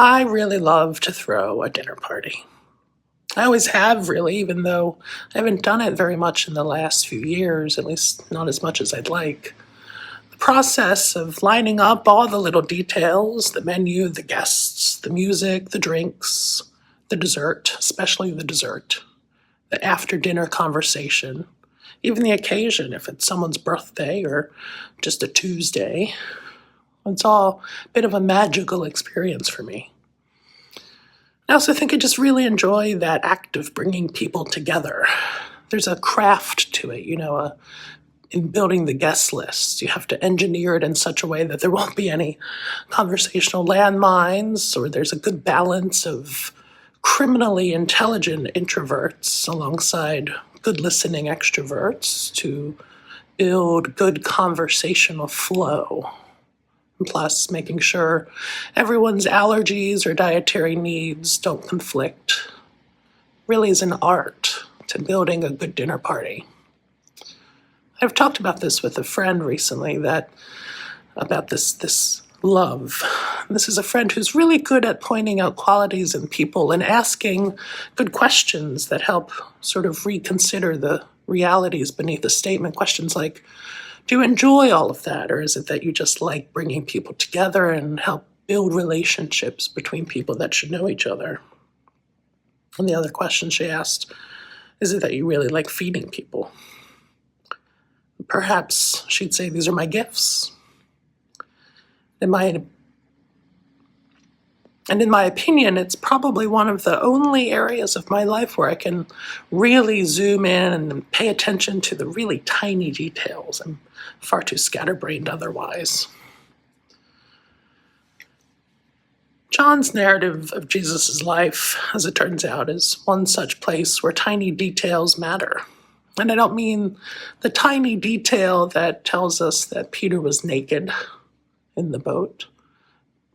I really love to throw a dinner party. I always have, really, even though I haven't done it very much in the last few years, at least not as much as I'd like. The process of lining up all the little details, the menu, the guests, the music, the drinks, the dessert, especially the dessert, the after-dinner conversation, even the occasion, if it's someone's birthday or just a Tuesday. It's all a bit of a magical experience for me. I also think I just really enjoy that act of bringing people together. There's a craft to it, in building the guest list. You have to engineer it in such a way that there won't be any conversational landmines, or there's a good balance of criminally intelligent introverts alongside good listening extroverts to build good conversational flow. Plus, making sure everyone's allergies or dietary needs don't conflict really is an art to building a good dinner party. I've talked about this with a friend recently, about this love. This is a friend who's really good at pointing out qualities in people and asking good questions that help sort of reconsider the realities beneath the statement. Questions like, do you enjoy all of that, or is it that you just like bringing people together and help build relationships between people that should know each other? And the other question she asked, is it that you really like feeding people? Perhaps she'd say, these are my gifts. In my opinion, it's probably one of the only areas of my life where I can really zoom in and pay attention to the really tiny details. I'm far too scatterbrained otherwise. John's narrative of Jesus' life, as it turns out, is one such place where tiny details matter. And I don't mean the tiny detail that tells us that Peter was naked in the boat,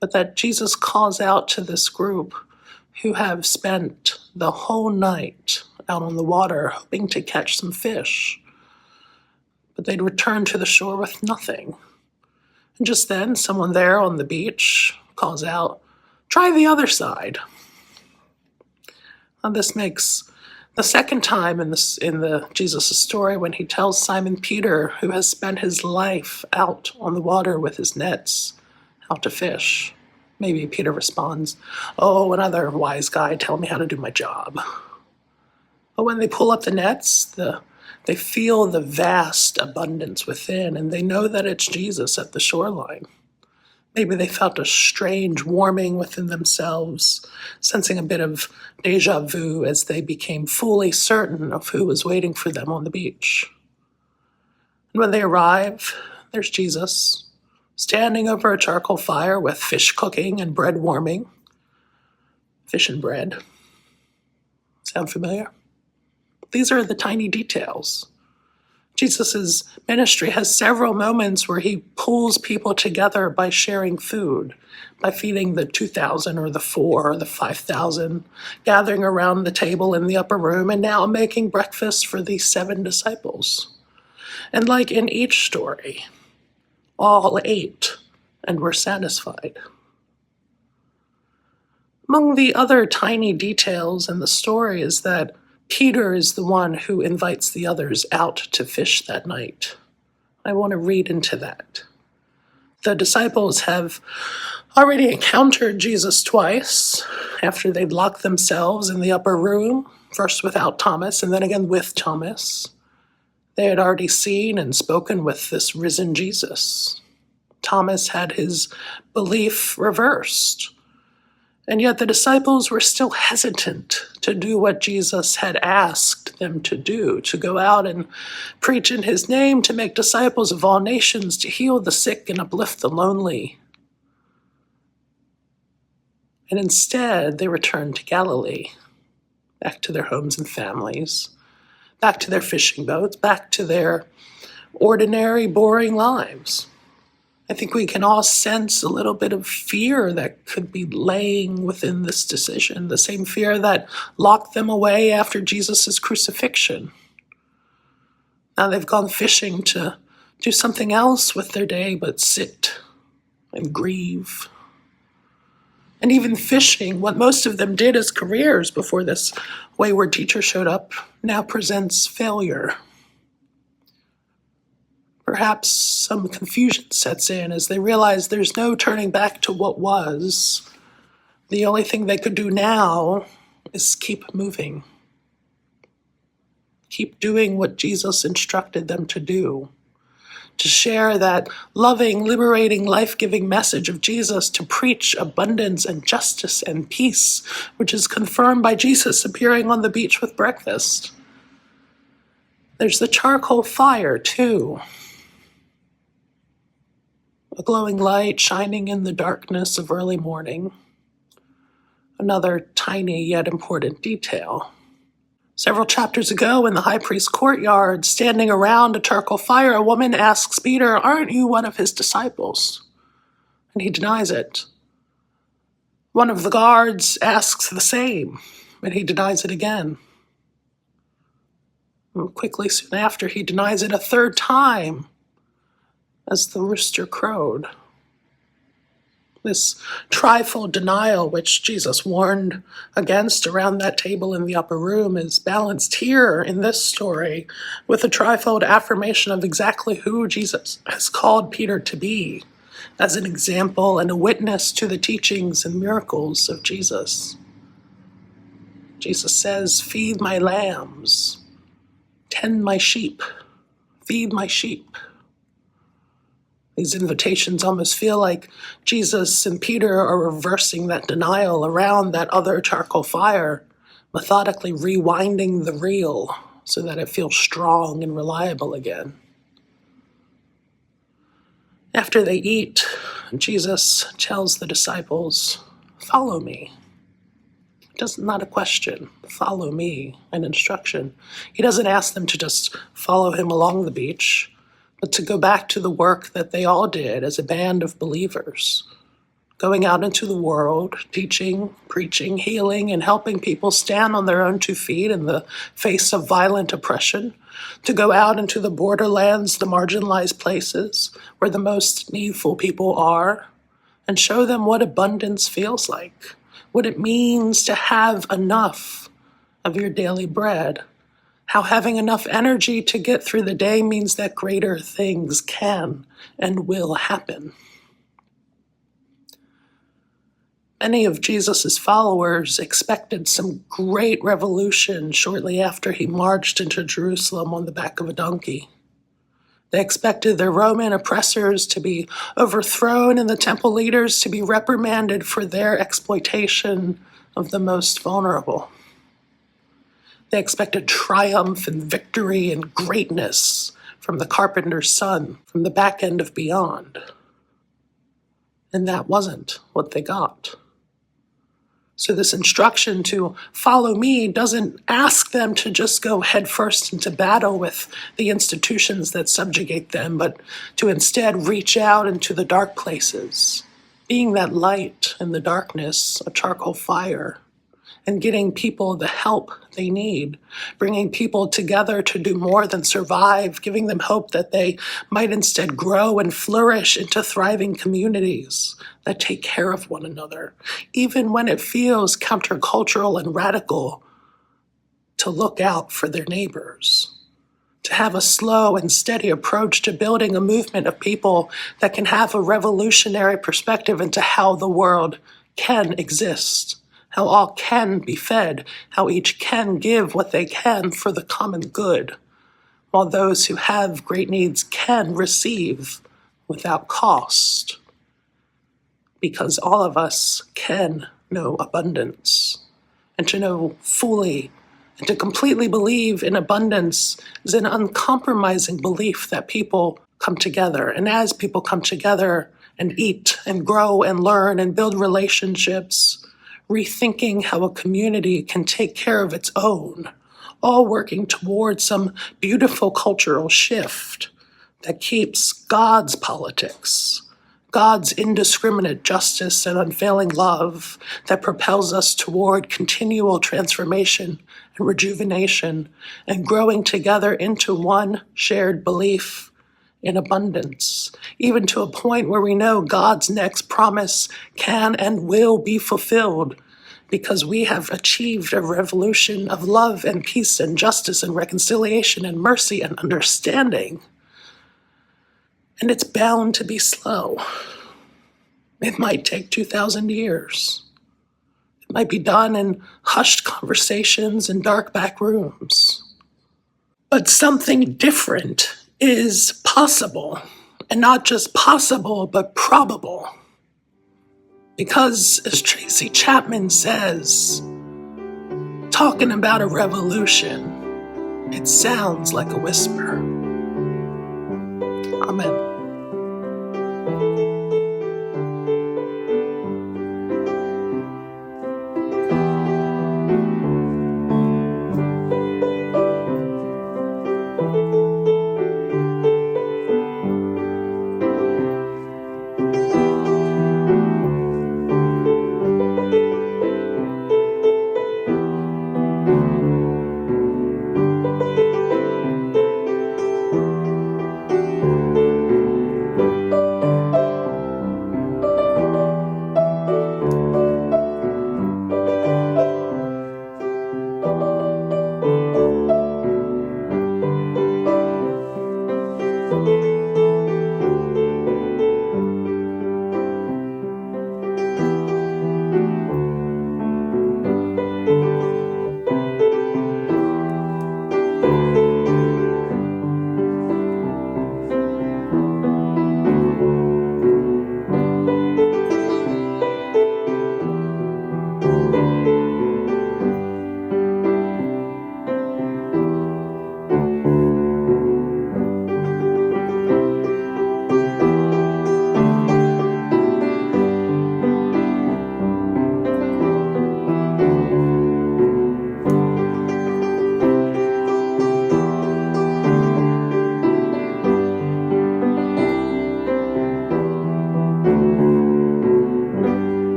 but that Jesus calls out to this group who have spent the whole night out on the water hoping to catch some fish, but they'd return to the shore with nothing. And just then, someone there on the beach calls out, try the other side. Now, this makes the second time in the Jesus' story when he tells Simon Peter, who has spent his life out on the water with his nets, how to fish. Maybe Peter responds, oh, another wise guy telling me how to do my job. But when they pull up the nets, they feel the vast abundance within, and they know that it's Jesus at the shoreline. Maybe they felt a strange warming within themselves, sensing a bit of deja vu as they became fully certain of who was waiting for them on the beach. And when they arrive, there's Jesus, standing over a charcoal fire with fish cooking and bread warming. Fish and bread. Sound familiar? These are the tiny details. Jesus' ministry has several moments where he pulls people together by sharing food, by feeding the 2,000 or the 4,000 or the 5,000, gathering around the table in the upper room, and now making breakfast for these 7 disciples. And like in each story, all ate and were satisfied. Among the other tiny details in the story is that Peter is the one who invites the others out to fish that night. I want to read into that. The disciples have already encountered Jesus twice after they'd locked themselves in the upper room, first without Thomas and then again with Thomas. They had already seen and spoken with this risen Jesus. Thomas had his belief reversed. And yet the disciples were still hesitant to do what Jesus had asked them to do, to go out and preach in his name, to make disciples of all nations, to heal the sick and uplift the lonely. And instead, they returned to Galilee, back to their homes and families, back to their fishing boats, back to their ordinary, boring lives. I think we can all sense a little bit of fear that could be laying within this decision, the same fear that locked them away after Jesus' crucifixion. Now they've gone fishing to do something else with their day but sit and grieve. and even fishing, what most of them did as careers before this wayward teacher showed up, now presents failure. Perhaps some confusion sets in as they realize there's no turning back to what was. The only thing they could do now is keep moving. Keep doing what Jesus instructed them to do. To share that loving, liberating, life-giving message of Jesus, to preach abundance and justice and peace, which is confirmed by Jesus appearing on the beach with breakfast. There's the charcoal fire, too. A glowing light shining in the darkness of early morning. Another tiny yet important detail. Several chapters ago in the high priest's courtyard, standing around a charcoal fire, a woman asks Peter, "Aren't you one of his disciples?" And he denies it. One of the guards asks the same, and he denies it again. And quickly soon after, he denies it a third time as the rooster crowed. This trifold denial, which Jesus warned against around that table in the upper room, is balanced here in this story with a trifold affirmation of exactly who Jesus has called Peter to be, as an example and a witness to the teachings and miracles of Jesus. Jesus says, "Feed my lambs, tend my sheep, feed my sheep." These invitations almost feel like Jesus and Peter are reversing that denial around that other charcoal fire, methodically rewinding the reel so that it feels strong and reliable again. After they eat, Jesus tells the disciples, "Follow me." Not a question, follow me, an instruction. He doesn't ask them to just follow him along the beach, but to go back to the work that they all did as a band of believers, going out into the world, teaching, preaching, healing, and helping people stand on their own 2 feet in the face of violent oppression, to go out into the borderlands, the marginalized places where the most needful people are, and show them what abundance feels like, what it means to have enough of your daily bread, how having enough energy to get through the day means that greater things can and will happen. Many of Jesus' followers expected some great revolution shortly after he marched into Jerusalem on the back of a donkey. They expected their Roman oppressors to be overthrown and the temple leaders to be reprimanded for their exploitation of the most vulnerable. They expected triumph and victory and greatness from the carpenter's son, from the back end of beyond. And that wasn't what they got. So this instruction to follow me doesn't ask them to just go headfirst into battle with the institutions that subjugate them, but to instead reach out into the dark places, being that light in the darkness, a charcoal fire, and getting people the help they need, bringing people together to do more than survive, giving them hope that they might instead grow and flourish into thriving communities that take care of one another, even when it feels countercultural and radical to look out for their neighbors, to have a slow and steady approach to building a movement of people that can have a revolutionary perspective into how the world can exist, how all can be fed, how each can give what they can for the common good, while those who have great needs can receive without cost, because all of us can know abundance. And to know fully and to completely believe in abundance is an uncompromising belief that people come together. And as people come together and eat and grow and learn and build relationships, rethinking how a community can take care of its own, all working towards some beautiful cultural shift that keeps God's politics, God's indiscriminate justice and unfailing love that propels us toward continual transformation and rejuvenation and growing together into one shared belief in abundance, even to a point where we know God's next promise can and will be fulfilled because we have achieved a revolution of love and peace and justice and reconciliation and mercy and understanding. And it's bound to be slow. It might take 2,000 years. It might be done in hushed conversations in dark back rooms. But something different is possible, and not just possible, but probable. Because, as Tracy Chapman says, talking about a revolution, it sounds like a whisper. Amen.